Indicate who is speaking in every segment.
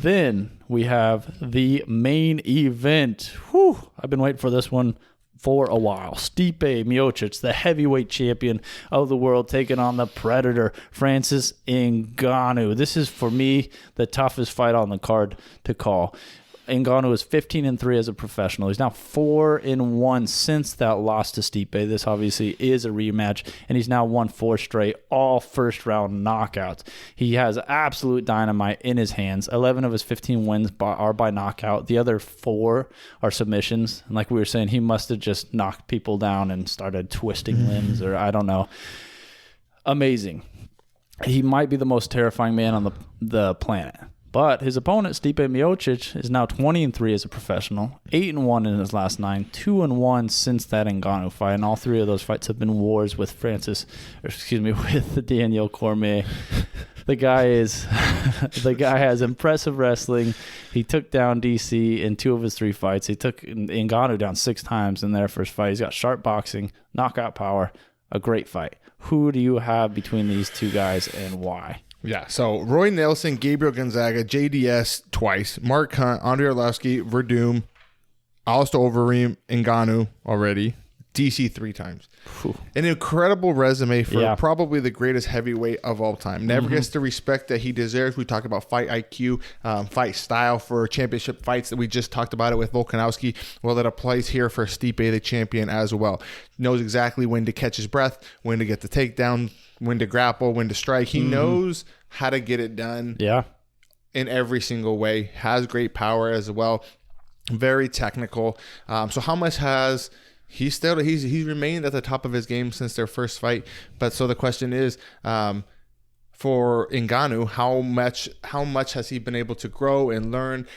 Speaker 1: Then we have the main event. Whew, I've been waiting for this one for a while. Stipe Miocic, the heavyweight champion of the world, taking on the Predator, Francis Ngannou. This is, for me, the toughest fight on the card to call. Ngannou is 15-3 as a professional. He's now 4-1 since that loss to Stipe. This obviously is a rematch, and he's now won 4 straight, all first-round knockouts. He has absolute dynamite in his hands. 11 of his 15 wins are by knockout. The other 4 are submissions. And like we were saying, he must have just knocked people down and started twisting limbs, or I don't know. Amazing. He might be the most terrifying man on the planet. But his opponent, Stipe Miocic, is now 20-3 as a professional, 8-1 in his last 9, 2-1 since that Ngannou fight, and all 3 of those fights have been wars with with Daniel Cormier. The guy has impressive wrestling. He took down DC in 2 of his 3 fights. He took Ngannou down 6 times in their first fight. He's got sharp boxing, knockout power, a great fight. Who do you have between these 2 guys and why?
Speaker 2: Yeah, so Roy Nelson, Gabriel Gonzaga, JDS twice, Mark Hunt, Andrei Arlovsky, Verdum, Alistair Overeem, Ngannou already, DC 3 times.
Speaker 1: Whew.
Speaker 2: An incredible resume for probably the greatest heavyweight of all time. Never gets the respect that he deserves. We talk about fight IQ, fight style for championship fights that we just talked about it with Volkanovski. Well, that applies here for Stipe, the champion, as well. Knows exactly when to catch his breath, when to get the takedown, when to grapple, when to strike. He knows how to get it done in every single way. Has great power as well. Very technical. So how much has he's remained at the top of his game since their first fight? But so the question is, for Ngannou, how much has he been able to grow and learn?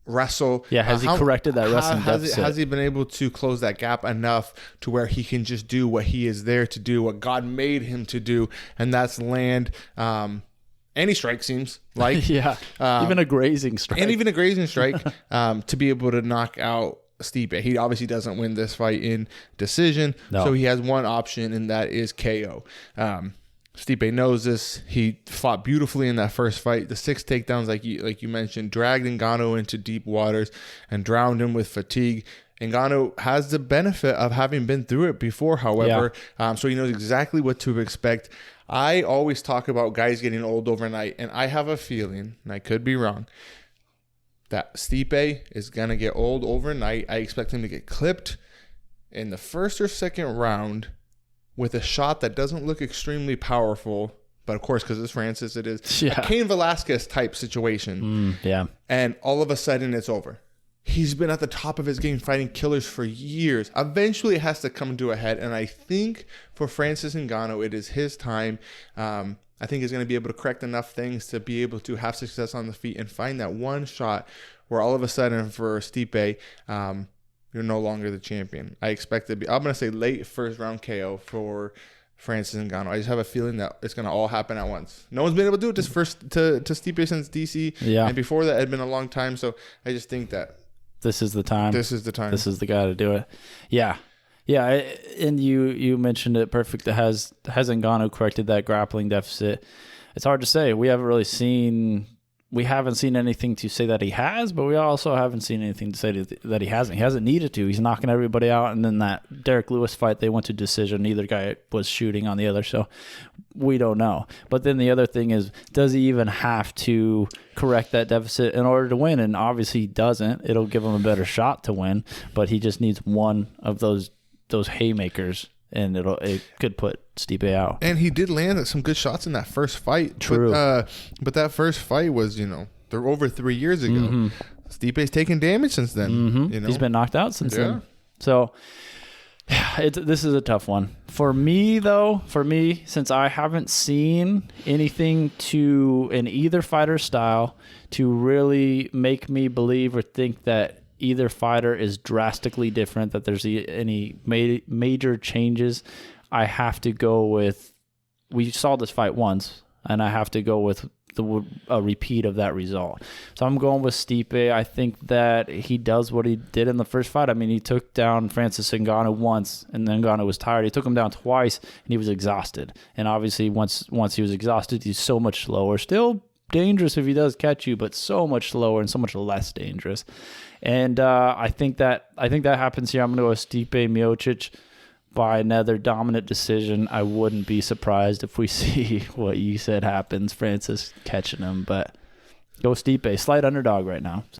Speaker 2: Wrestle.
Speaker 1: Yeah, has he corrected that wrestling deficit?
Speaker 2: Has he been able to close that gap enough to where he can just do what he is there to do, what God made him to do, and that's land any strike, seems like.
Speaker 1: Even a grazing strike.
Speaker 2: And even a grazing strike to be able to knock out Stipe. He obviously doesn't win this fight in decision, so he has one option, and that is KO. Stipe knows this. He fought beautifully in that first fight. The 6 takedowns, like you mentioned, dragged Ngannou into deep waters and drowned him with fatigue. Ngannou has the benefit of having been through it before, however, so he knows exactly what to expect. I always talk about guys getting old overnight, and I have a feeling, and I could be wrong, that Stipe is going to get old overnight. I expect him to get clipped in the first or second round with a shot that doesn't look extremely powerful, but of course, because it's Francis, it is a Cain Velasquez type situation. And all of a sudden, it's over. He's been at the top of his game fighting killers for years. Eventually, it has to come to a head, and I think for Francis Ngannou, it is his time. I think he's going to be able to correct enough things to be able to have success on the feet and find that one shot where all of a sudden for Stipe, you're no longer the champion. I expect it to be, I'm going to say late first round KO for Francis Ngannou. I just have a feeling that it's going to all happen at once. No one's been able to do it this first to Stipe since DC. And before that, it had been a long time. So I just think that
Speaker 1: this is the time.
Speaker 2: This is the time.
Speaker 1: This is the guy to do it. Yeah. And you mentioned it perfect. Has Ngannou corrected that grappling deficit? It's hard to say. We haven't seen anything to say that he has, but we also haven't seen anything to say that he hasn't. He hasn't needed to. He's knocking everybody out. And then that Derek Lewis fight, they went to decision. Neither guy was shooting on the other, so we don't know. But then the other thing is, does he even have to correct that deficit in order to win? And obviously he doesn't. It'll give him a better shot to win, but he just needs one of those haymakers, and it could put Stipe out.
Speaker 2: And he did land some good shots in that first fight.
Speaker 1: True.
Speaker 2: But that first fight was, they're over 3 years ago. Stipe's taken damage since then.
Speaker 1: He's been knocked out since then. So this is a tough one. For me, since I haven't seen anything in either fighter's style to really make me believe or think that either fighter is drastically different, that there's any major changes, I have to go with, we saw this fight once, and I have to go with a repeat of that result. So I'm going with Stipe. I think that he does what he did in the first fight. I mean, he took down Francis Ngannou once, and then Ngannou was tired. He took him down twice, and he was exhausted. And obviously, once he was exhausted, he's so much slower. Still dangerous if he does catch you, but so much slower and so much less dangerous. And I think that happens here. I'm going to go with Stipe Miocic by another dominant decision. I wouldn't be surprised if we see what you said happens, Francis catching him, but go Stipe. Slight underdog right now.